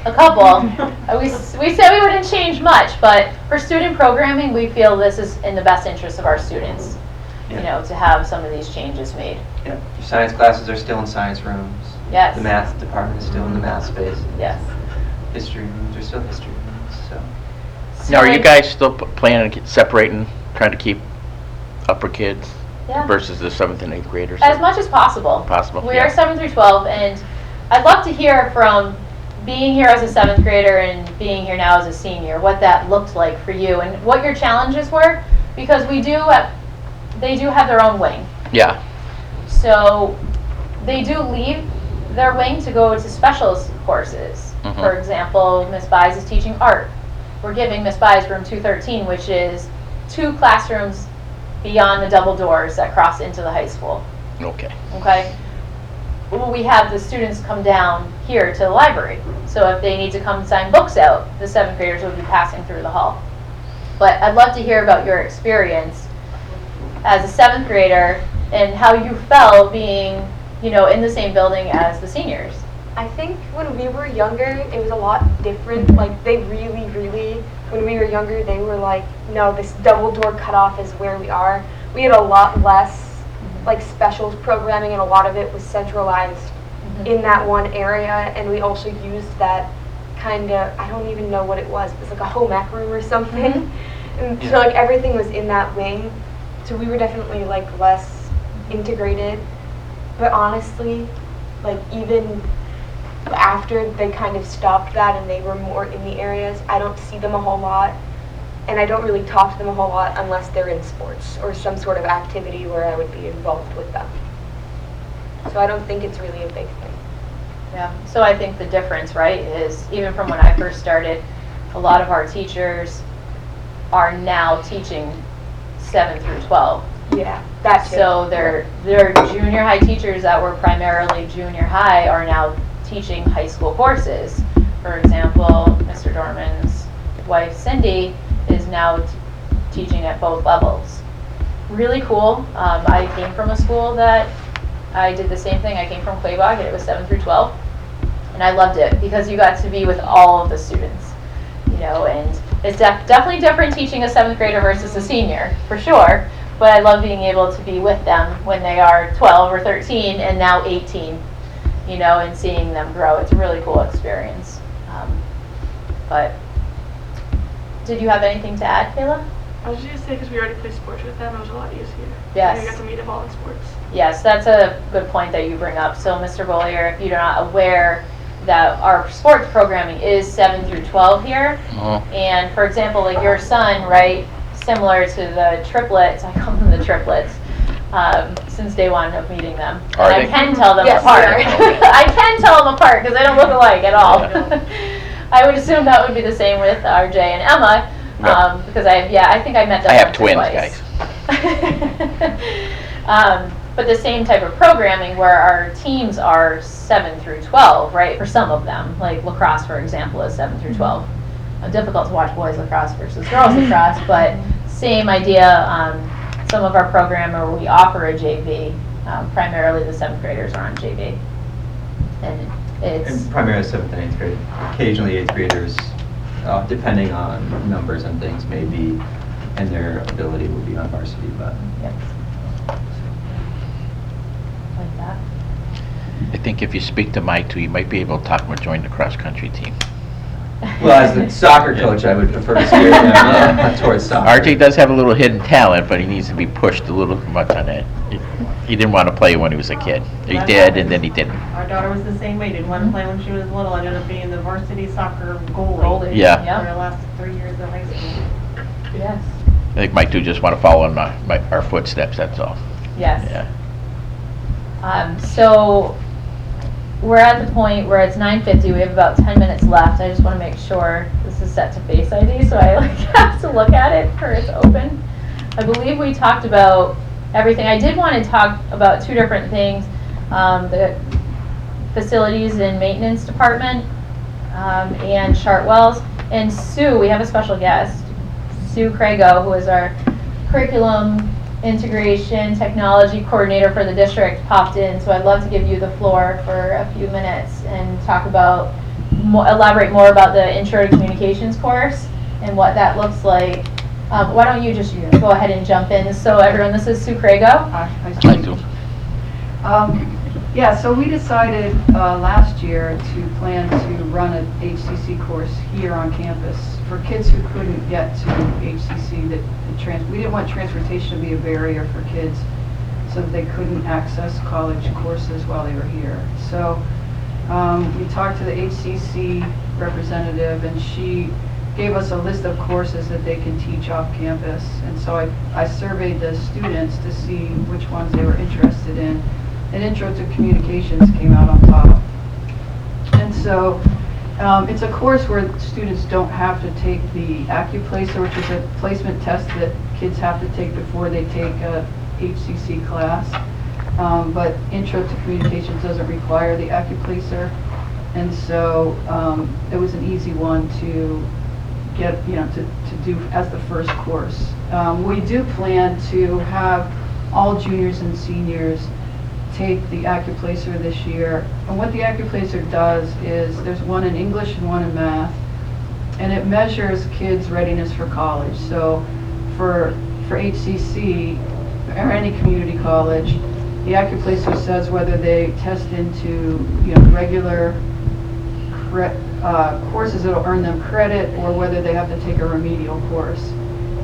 A couple. We said we wouldn't change much, but for student programming, we feel this is in the best interest of our students, to have some of these changes made. Yeah, your science classes are still in science rooms. Yes. The math department is still in the math space. Yes. History rooms are still history rooms, so. Now, are you guys still planning on separating, trying to keep upper kids versus the 7th and 8th graders? As much as possible. We are 7 through 12, and I'd love to hear from being here as a 7th grader and being here now as a senior, what that looked like for you and what your challenges were, because they do have their own wing. Yeah. So they do leave their wing to go to specials courses. For example, Miss Buys is teaching art. We're giving Miss Buys room 213, which is 2 classrooms beyond the double doors that cross into the high school. Okay. We have the students come down here to the library. So if they need to come sign books out, the 7th graders would be passing through the hall. But I'd love to hear about your experience as a 7th grader and how you felt being, in the same building as the seniors. I think when we were younger, it was a lot different. They really, when we were younger, they were like, no, this double door cutoff is where we are. We had a lot less specials programming, and a lot of it was centralized in that one area, and we also used that kind of, I don't even know what it was like a home ec room or something. And so everything was in that wing, so we were definitely less integrated. But honestly, even after they kind of stopped that and they were more in the areas, I don't see them a whole lot. and I don't really talk to them a whole lot unless they're in sports or some sort of activity where I would be involved with them. So I don't think it's really a big thing. Yeah, so I think the difference, right, is even from when I first started, a lot of our teachers are now teaching 7 through 12. Yeah, that too. So they're junior high teachers that were primarily junior high are now teaching high school courses. For example, Mr. Dorman's wife, Cindy, is now teaching at both levels. Really cool. I came from a school that I did the same thing. I came from Quabog, and it was 7 through 12. And I loved it because you got to be with all of the students, you know, and it's definitely different teaching a 7th grader versus a senior, for sure. But I love being able to be with them when they are 12 or 13 and now 18, you know, and seeing them grow. It's a really cool experience. But did you have anything to add, Kayla? I was just gonna say, because we already played sports with them, it was a lot easier. Yes. And we got to meet them all in sports. Yes, that's a good point that you bring up. So, Mr. Bollier, if you're not aware that our sports programming is 7 through 12 here, and for example, like your son, right, similar to the triplets, I come from the triplets, since day one of meeting them. And I can tell them apart. I can tell them apart because they don't look alike at all. I would assume that would be the same with RJ and Emma, because I think I met them. I have twins, twice. guys. But the same type of programming where our teams are 7 through 12, right? For some of them, like lacrosse, for example, is 7 through 12. Difficult to watch boys lacrosse versus girls lacrosse, but same idea. Some of our program where we offer a JV, primarily the 7th graders are on JV, and it's And primarily 7th and 8th grade. Occasionally 8th graders, depending on numbers and things, maybe, and their ability will be on varsity, but. Yep. Like that. I think if you speak to Mike too, you might be able to talk him to join the cross-country team. Well, as the soccer coach, I would prefer to steer them towards soccer. RJ does have a little hidden talent, but he needs to be pushed a little much on it. He didn't want to play when he was a kid. He did, and then he didn't. Our daughter was the same way, didn't want to play when she was little, ended up being the varsity soccer goalie. Yeah. For the last 3 years of high school. Yes. I think Mike do just want to follow in our footsteps, that's all. Yes. Yeah. So we're at the point where it's 9:50. We have about 10 minutes left. I just want to make sure this is set to Face ID, so I have to look at it for it's open. I believe we talked about everything. I did want to talk about 2 different things: the facilities and maintenance department and Chartwell's. And Sue, we have a special guest, Sue Crago, who is our curriculum integration technology coordinator for the district, popped in. So I'd love to give you the floor for a few minutes and talk about, elaborate more about the Intro to Communications course and what that looks like. Why don't you just go ahead and jump in? So everyone, this is Sue Crago. I do. Yeah, so we decided last year to plan to run an HCC course here on campus for kids who couldn't get to HCC. We didn't want transportation to be a barrier for kids so that they couldn't access college courses while they were here. So we talked to the HCC representative, and she gave us a list of courses that they can teach off campus. And so I surveyed the students to see which ones they were interested in. And Intro to Communications came out on top. And so it's a course where students don't have to take the AccuPlacer, which is a placement test that kids have to take before they take a HCC class. But Intro to Communications doesn't require the AccuPlacer. And so it was an easy one to get, to do as the first course. We do plan to have all juniors and seniors take the AccuPlacer this year. And what the AccuPlacer does is there's one in English and one in math, and it measures kids' readiness for college. So for HCC or any community college, the AccuPlacer says whether they test into regular courses that will earn them credit, or whether they have to take a remedial course.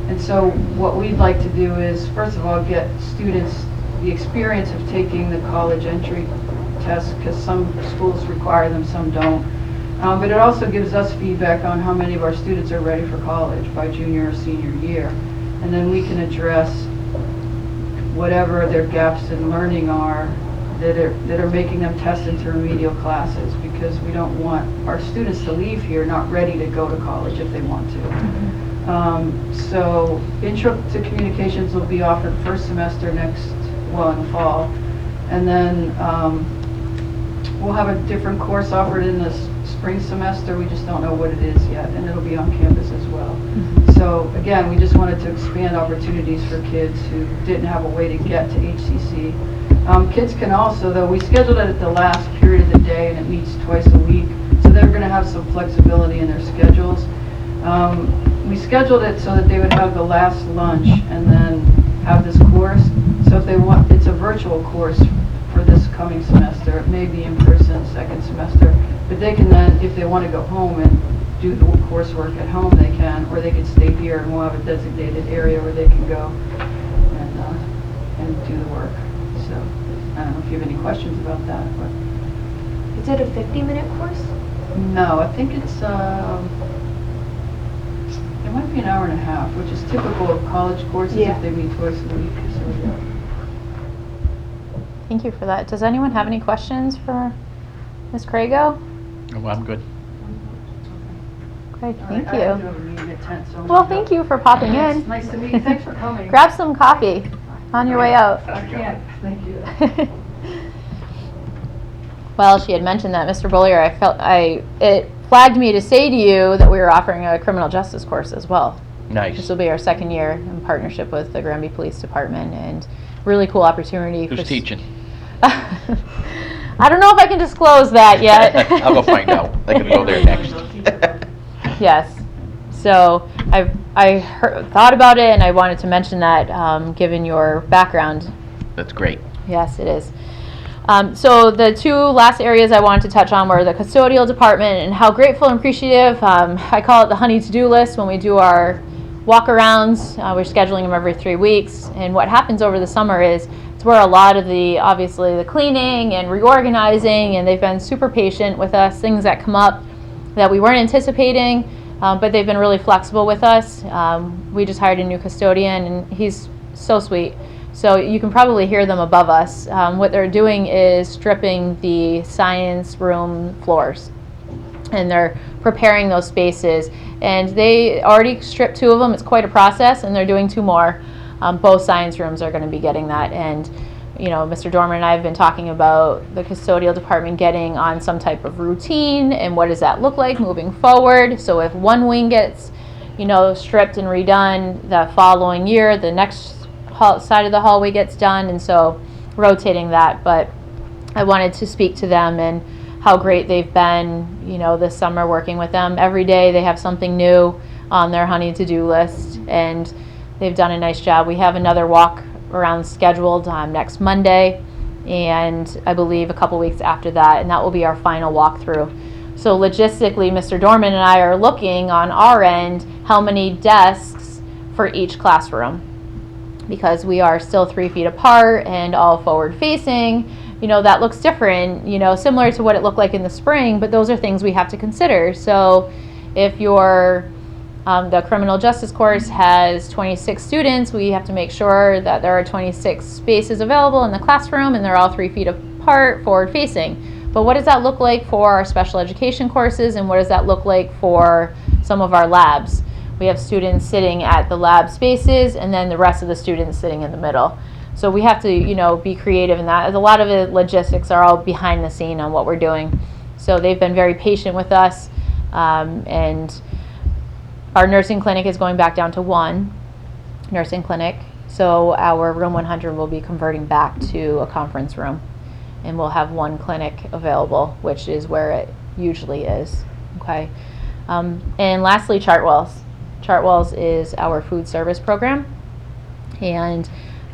And so what we'd like to do is, first of all, get students the experience of taking the college entry test, because some schools require them, some don't. But it also gives us feedback on how many of our students are ready for college by junior or senior year. And then we can address whatever their gaps in learning are that are making them test into remedial classes, because we don't want our students to leave here not ready to go to college if they want to. So Intro to Communications will be offered first semester in the fall. And then we'll have a different course offered in the spring semester. We just don't know what it is yet, and it'll be on campus as well. So again, we just wanted to expand opportunities for kids who didn't have a way to get to HCC. Kids can also, though, we scheduled it at the last period of the day, and it meets twice a week, so they're going to have some flexibility in their schedules. We scheduled it so that they would have the last lunch and then have this course. So if they want, it's a virtual course for this coming semester. It may be in person second semester, but they can then, if they want to go home and do the coursework at home, they can, or they can stay here, and we'll have a designated area where they can go and do the work. So I don't know if you have any questions about that. But Is it a 50-minute course? no, I think it's it might be an hour and a half, which is typical of college courses if they meet twice a week. So, yeah. Thank you for that. Does anyone have any questions for Ms. Crago? Oh, I'm good. Okay, thank I have to you. have a meeting at 10, so Well, thank you for popping It's in. nice to meet you. Thanks for coming. Grab some coffee on your way out. I can't. Thank you. Well, she had mentioned that, Mr. Bollier, it flagged me to say to you that we were offering a criminal justice course as well. This Nice. will be our second year in partnership with the Granby Police Department, and really cool opportunity. Who's teaching? I don't know if I can disclose that yet. I'll go find out. I can go there next. Yes. So I thought about it, and I wanted to mention that given your background. That's great. Yes, it is. So the two last areas I wanted to touch on were the custodial department and how grateful and appreciative. I call it the honey to-do list when we do our walk-arounds. We're scheduling them every 3 weeks. And what happens over the summer is it's where a lot of obviously the cleaning and reorganizing, and they've been super patient with us, things that come up that we weren't anticipating, but they've been really flexible with us. We just hired a new custodian, and he's so sweet. So you can probably hear them above us. What they're doing is stripping the science room floors, and they're preparing those spaces. And they already stripped 2 of them. It's quite a process, and they're doing 2 more. Both science rooms are going to be getting that. And you know, Mr. Dorman and I have been talking about the custodial department getting on some type of routine, and what does that look like moving forward. So if one wing gets, stripped and redone, the following year, the next side of the hallway gets done, and so rotating that. But I wanted to speak to them and how great they've been, this summer working with them. Every day they have something new on their honey to-do list, and they've done a nice job. We have another walk around scheduled next Monday, and I believe a couple weeks after that, and that will be our final walkthrough. So logistically, Mr. Dorman and I are looking on our end how many desks for each classroom, because we are still 3 feet apart and all forward facing. That looks different, similar to what it looked like in the spring, but those are things we have to consider. So if the criminal justice course has 26 students, we have to make sure that there are 26 spaces available in the classroom, and they're all 3 feet apart, forward facing. But what does that look like for our special education courses, and what does that look like for some of our labs? We have students sitting at the lab spaces, and then the rest of the students sitting in the middle. So we have to, be creative in that. A lot of the logistics are all behind the scene on what we're doing. So they've been very patient with us, and our nursing clinic is going back down to 1 nursing clinic. So our room 100 will be converting back to a conference room, and we'll have 1 clinic available, which is where it usually is. Okay. And lastly, Chartwells. Chartwells is our food service program, and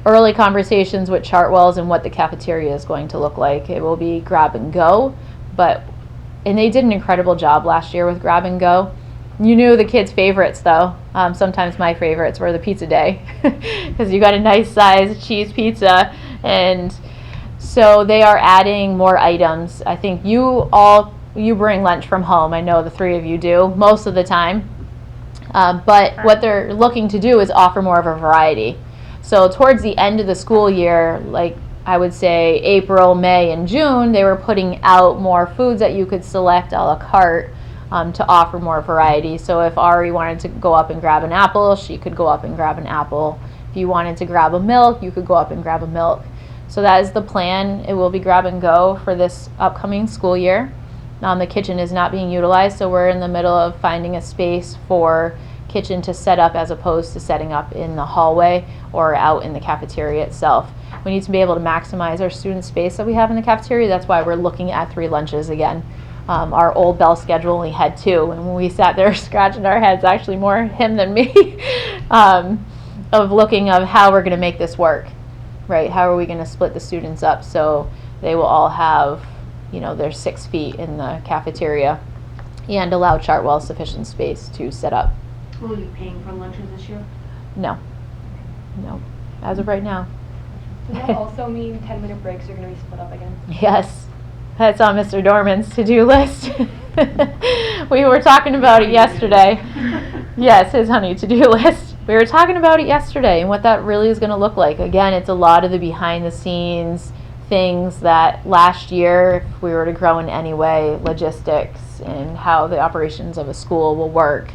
early conversations with Chartwells and what the cafeteria is going to look like. It will be grab and go, and they did an incredible job last year with grab and go. You knew the kids' favorites, though. Sometimes my favorites were the pizza day, because you got a nice size cheese pizza, and so they are adding more items. I think you all you bring lunch from home. I know the three of you do most of the time. But what they're looking to do is offer more of a variety. So towards the end of the school year, like I would say April, May, and June, they were putting out more foods that you could select a la carte to offer more variety. So if Ari wanted to go up and grab an apple, she could go up and grab an apple. If you wanted to grab a milk, you could go up and grab a milk. So that is the plan. It will be grab and go for this upcoming school year. The kitchen is not being utilized, so we're in the middle of finding a space for kitchen to set up as opposed to setting up in the hallway or out in the cafeteria itself. We need to be able to maximize our student space that we have in the cafeteria. That's why we're looking at 3 lunches again. Our old bell schedule only had 2, and when we sat there scratching our heads, actually more him than me, of looking of how we're going to make this work, right? How are we going to split the students up so they will all have, their 6 feet in the cafeteria and allow Chartwell sufficient space to set up. Will you be paying for lunches this year? No, as of right now. Does that also mean 10-minute breaks are going to be split up again? Yes, that's on Mr. Dorman's to-do list. We were talking about it yesterday. Yes, his honey to-do list. We were talking about it yesterday and what that really is going to look like. Again, it's a lot of the behind-the-scenes things that last year, if we were to grow in any way, logistics and how the operations of a school will work.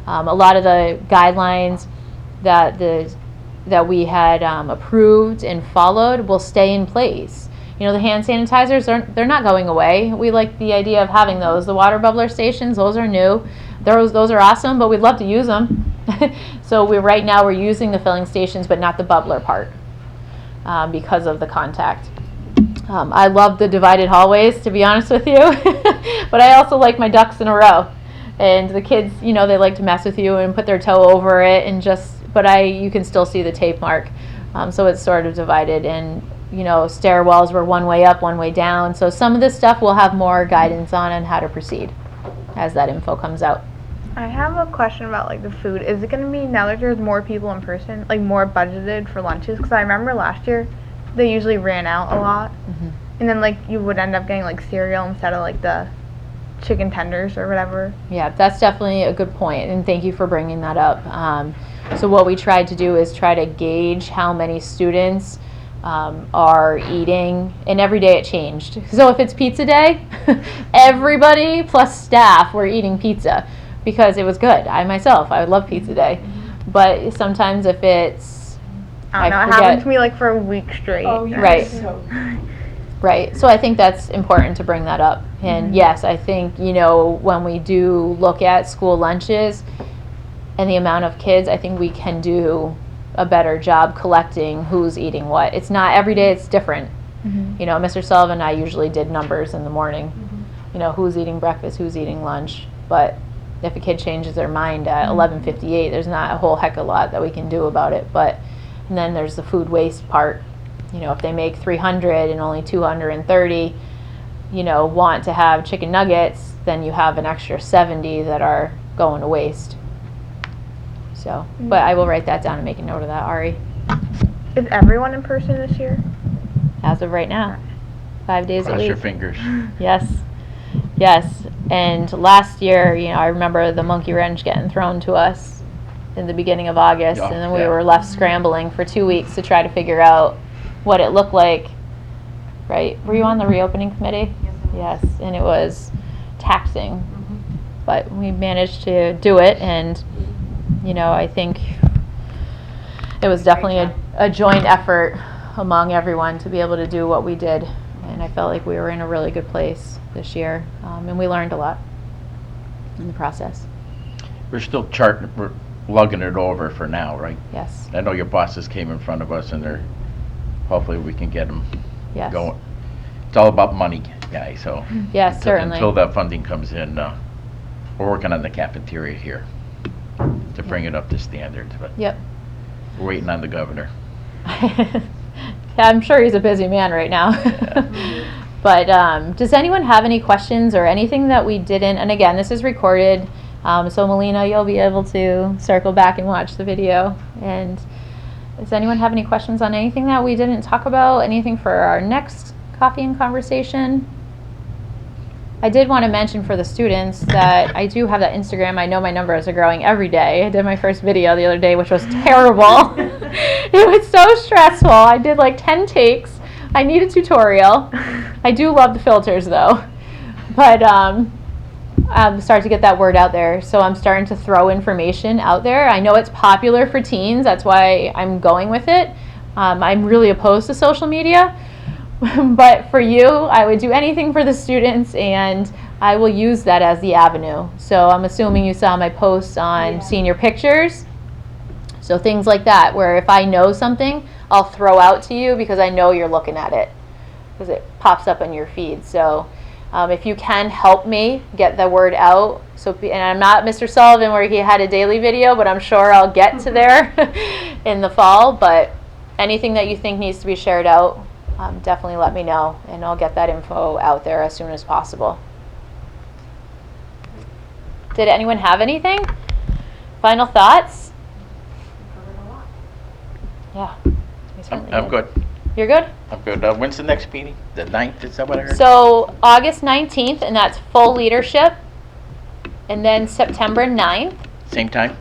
A lot of the guidelines that we had approved and followed will stay in place. The hand sanitizers, they're not going away. We like the idea of having those. The water bubbler stations, those are new. Those are awesome, but we'd love to use them. So right now we're using the filling stations, but not the bubbler part because of the contact. I love the divided hallways, to be honest with you, but I also like my ducks in a row. And the kids, they like to mess with you and put their toe over it and you can still see the tape mark. So it's sort of divided, and stairwells were one way up, one way down. So some of this stuff we'll have more guidance on how to proceed as that info comes out. I have a question about the food. Is it going to be, now that there's more people in person, more budgeted for lunches? Because I remember last year they usually ran out a lot. Mm-hmm. And then you would end up getting cereal instead of the chicken tenders or whatever. Yeah, that's definitely a good point, and thank you for bringing that up. So what we tried to do is try to gauge how many students are eating, and every day it changed. So if it's pizza day, everybody plus staff were eating pizza because it was good. I would love pizza day. But sometimes if it's, I don't know, it happened to me for a week straight. Oh, yes. Right. Right. So I think that's important to bring that up. And yes, I think, when we do look at school lunches and the amount of kids, I think we can do a better job collecting who's eating what. It's not every day, it's different. Mm-hmm. Mr. Sullivan and I usually did numbers in the morning. Mm-hmm. Who's eating breakfast, who's eating lunch. But if a kid changes their mind at 11:58, there's not a whole heck of a lot that we can do about it. And then there's the food waste part. If they make 300 and only 230, want to have chicken nuggets, then you have an extra 70 that are going to waste. So, but I will write that down and make a note of that, Ari. Is everyone in person this year? As of right now, 5 days a week. Cross your fingers. Yes. And last year, I remember the monkey wrench getting thrown to us in the beginning of August, and then we were left scrambling for 2 weeks to try to figure out what it looked like, right? Were you on the reopening committee? Yes, and it was taxing, but we managed to do it, and I think it was definitely a joint effort among everyone to be able to do what we did, and I felt like we were in a really good place this year, and we learned a lot in the process. We're still we're lugging it over for now, right? Yes. I know your bosses came in front of us, and hopefully we can get them going. It's all about money, guys, so. Yes, certainly. Until that funding comes in, we're working on the cafeteria here to bring it up to standards, but yep. We're waiting on the governor. Yeah, I'm sure he's a busy man right now. But does anyone have any questions or anything that we didn't, and again, this is recorded, so Melina, you'll be able to circle back and watch the video. And does anyone have any questions on anything that we didn't talk about? Anything for our next coffee and conversation? I did want to mention for the students that I do have that Instagram. I know my numbers are growing every day. I did my first video the other day, which was terrible. It was so stressful. I did like 10 takes. I need a tutorial. I do love the filters though. But I'm starting to get that word out there. So I'm starting to throw information out there. I know it's popular for teens. That's why I'm going with it. I'm really opposed to social media. But for you, I would do anything for the students, and I will use that as the avenue. So I'm assuming you saw my posts on senior pictures. So things like that, where if I know something, I'll throw out to you because I know you're looking at it, because it pops up in your feed. So if you can help me get the word out. So, and I'm not Mr. Sullivan where he had a daily video, but I'm sure I'll get to there in the fall. But anything that you think needs to be shared out, definitely let me know, and I'll get that info out there as soon as possible. Did anyone have anything? Final thoughts? Yeah. we certainly I'm did. good. You're good? I'm good. When's the next meeting? The 9th, is that what I heard? So August 19th, and that's full leadership. And then September 9th. Same time?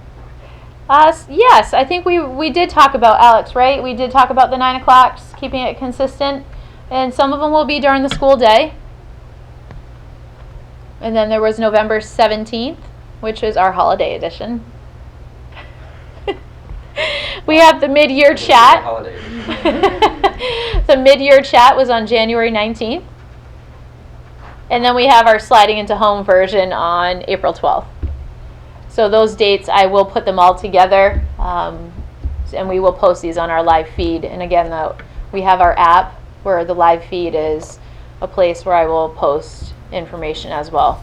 Yes, I think we did talk about, Alex, right? We did talk about the 9 o'clocks, keeping it consistent. And some of them will be during the school day. And then there was November 17th, which is our holiday edition. We have the mid-year chat. The mid-year chat was on January 19th. And then we have our sliding into home version on April 12th. So those dates, I will put them all together, and we will post these on our live feed. And again, we have our app where the live feed is a place where I will post information as well.